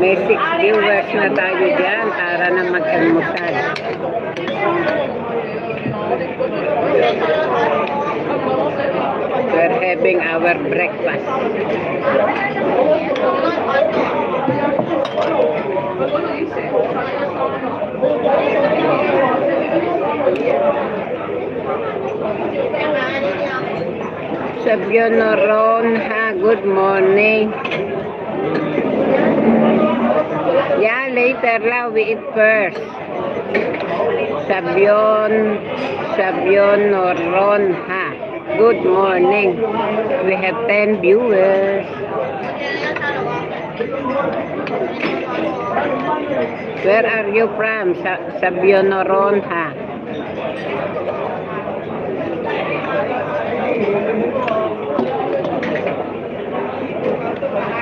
May 6 viewers na tayo dyan para na mag-almusal. We're having our breakfast. Sabionoron ha, good morning. Yeah, later la, we eat first. Sabionoron ha, good morning. We have 10 viewers. Where are you from? Sabionoron ha.